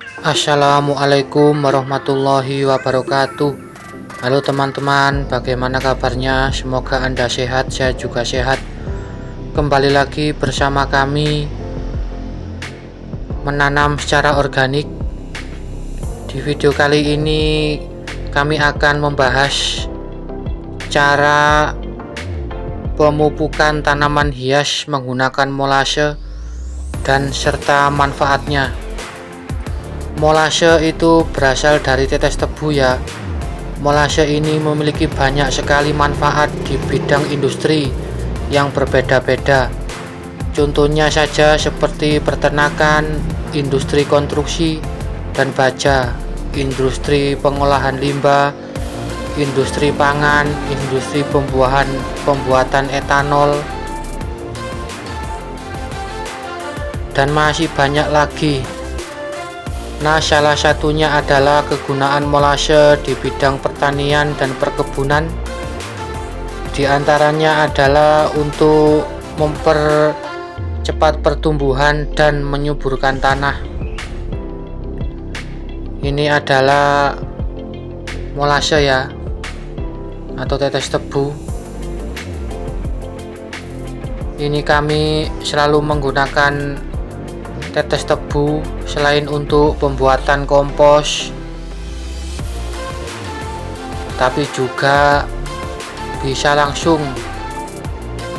Assalamualaikum warahmatullahi wabarakatuh. Halo teman-teman, bagaimana kabarnya? Semoga Anda sehat, saya juga sehat. Kembali lagi bersama kami menanam secara organik. Di video kali ini kami akan membahas cara pemupukan tanaman hias menggunakan molase dan serta manfaatnya. Molase itu berasal dari tetes tebu ya. Molase ini memiliki banyak sekali manfaat di bidang industri yang berbeda-beda. Contohnya saja seperti peternakan, industri konstruksi dan baja, industri pengolahan limbah, industri pangan, industri pembuatan etanol, dan masih banyak lagi. Nah, salah satunya adalah kegunaan molase di bidang pertanian dan perkebunan. Di antaranya adalah untuk mempercepat pertumbuhan dan menyuburkan tanah. Ini adalah molase ya, atau tetes tebu. Ini kami selalu menggunakan tetes tebu selain untuk pembuatan kompos, tapi juga bisa langsung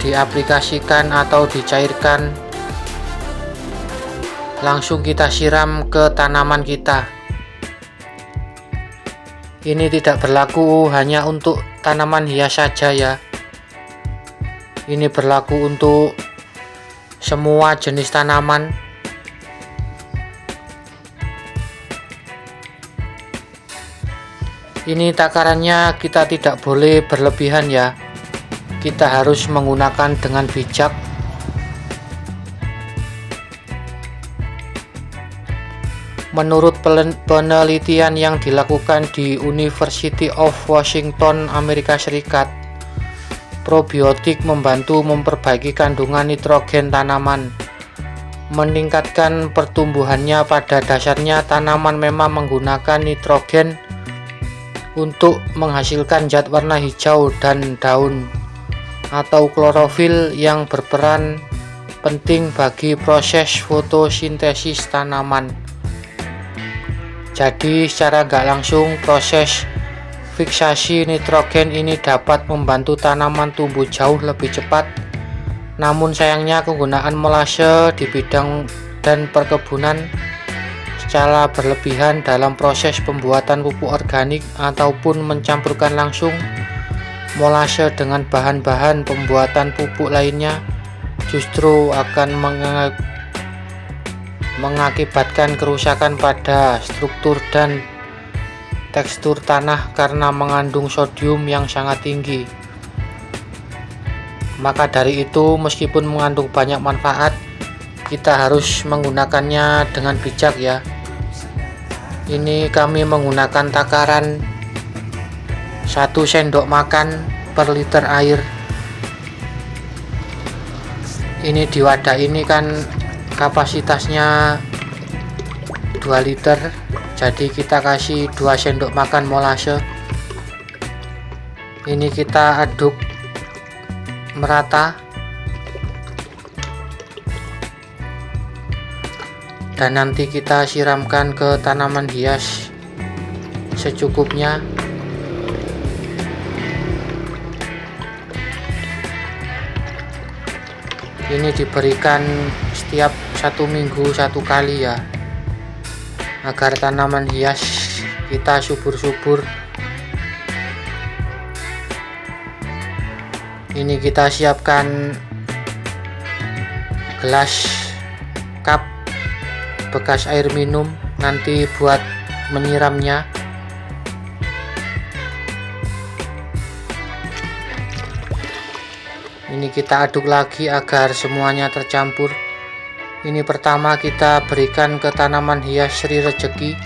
diaplikasikan atau dicairkan, langsung kita siram ke tanaman kita. Ini tidak berlaku hanya untuk tanaman hias saja ya, ini berlaku untuk semua jenis tanaman. Ini takarannya kita tidak boleh berlebihan ya, kita harus menggunakan dengan bijak. Menurut penelitian yang dilakukan di University of Washington, Amerika Serikat, probiotik membantu memperbaiki kandungan nitrogen tanaman, meningkatkan pertumbuhannya. Pada dasarnya tanaman memang menggunakan nitrogen untuk menghasilkan zat warna hijau dan daun atau klorofil yang berperan penting bagi proses fotosintesis tanaman. Jadi secara nggak langsung proses fiksasi nitrogen ini dapat membantu tanaman tumbuh jauh lebih cepat. Namun sayangnya penggunaan molase di bidang dan perkebunan secara berlebihan dalam proses pembuatan pupuk organik ataupun mencampurkan langsung molase dengan bahan-bahan pembuatan pupuk lainnya justru akan mengakibatkan kerusakan pada struktur dan tekstur tanah karena mengandung sodium yang sangat tinggi. Maka dari itu, meskipun mengandung banyak manfaat, kita harus menggunakannya dengan bijak ya. Ini kami menggunakan takaran 1 sendok makan per liter air. Ini di wadah ini kan kapasitasnya 2 liter, jadi kita kasih 2 sendok makan molase. Ini kita aduk merata dan nanti kita siramkan ke tanaman hias secukupnya. Ini diberikan setiap 1 minggu 1 kali ya, agar tanaman hias kita subur-subur. Ini kita siapkan gelas cup bekas air minum nanti buat menyiramnya. Ini kita aduk lagi agar semuanya tercampur. Ini pertama kita berikan ke tanaman hias Sri Rejeki.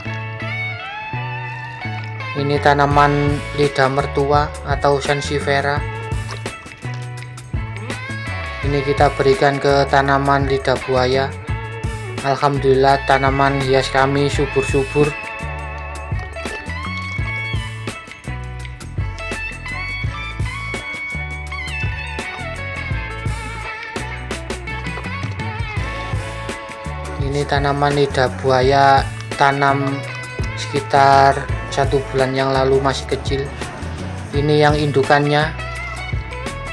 Ini tanaman lidah mertua atau Sansevieria. Ini kita berikan ke tanaman lidah buaya. Alhamdulillah tanaman hias kami subur-subur. Ini tanaman lidah buaya, tanam sekitar 1 bulan yang lalu, masih kecil. Ini yang indukannya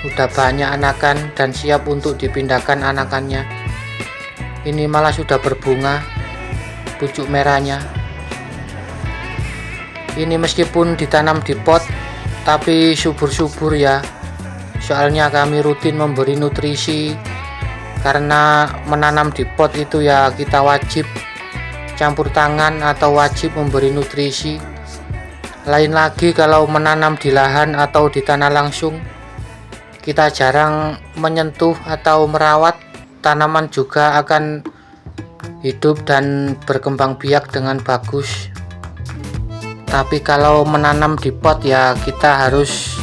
udah banyak anakan dan siap untuk dipindahkan anakannya. Ini malah sudah berbunga pucuk merahnya. Ini meskipun ditanam di pot tapi subur-subur ya, soalnya kami rutin memberi nutrisi. Karena menanam di pot itu ya kita wajib campur tangan atau wajib memberi nutrisi. Lain lagi kalau menanam di lahan atau di tanah langsung, kita jarang menyentuh atau merawat, tanaman juga akan hidup dan berkembang biak dengan bagus. Tapi kalau menanam di pot ya kita harus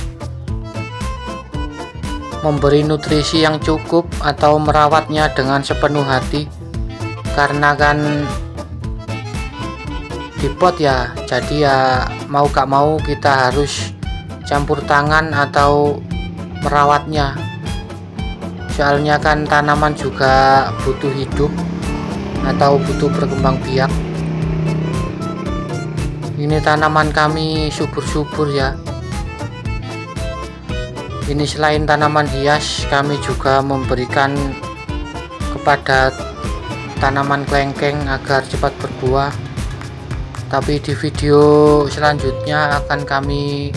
memberi nutrisi yang cukup atau merawatnya dengan sepenuh hati, karena kan di pot ya, jadi ya mau gak mau kita harus campur tangan atau merawatnya, soalnya kan tanaman juga butuh hidup atau butuh berkembang biak. Ini tanaman kami subur-subur ya. Ini selain tanaman hias, kami juga memberikan kepada tanaman kelengkeng agar cepat berbuah. Tapi di video selanjutnya akan kami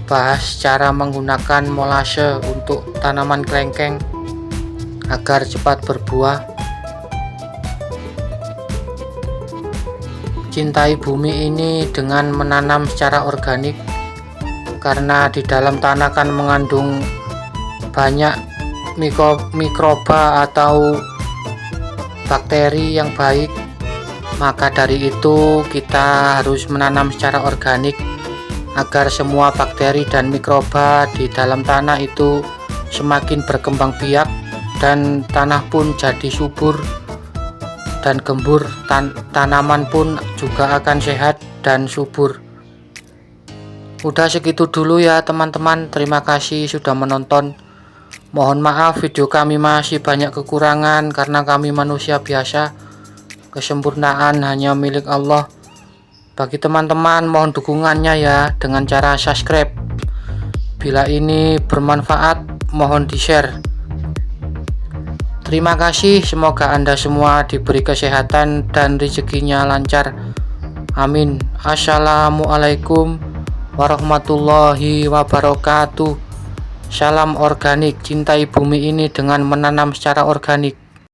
bahas cara menggunakan molase untuk tanaman kelengkeng agar cepat berbuah. Cintai bumi ini dengan menanam secara organik, karena di dalam tanah kan mengandung banyak mikroba atau bakteri yang baik. Maka dari itu kita harus menanam secara organik agar semua bakteri dan mikroba di dalam tanah itu semakin berkembang biak dan tanah pun jadi subur dan gembur. Tanaman pun juga akan sehat dan subur. Udah segitu dulu ya teman-teman, terima kasih sudah menonton. Mohon maaf video kami masih banyak kekurangan karena kami manusia biasa, kesempurnaan hanya milik Allah. Bagi teman-teman mohon dukungannya ya dengan cara subscribe. Bila ini bermanfaat mohon di share. Terima kasih, semoga Anda semua diberi kesehatan dan rezekinya lancar, amin. Assalamualaikum warahmatullahi wabarakatuh. Salam organik, cintai bumi ini dengan menanam secara organik.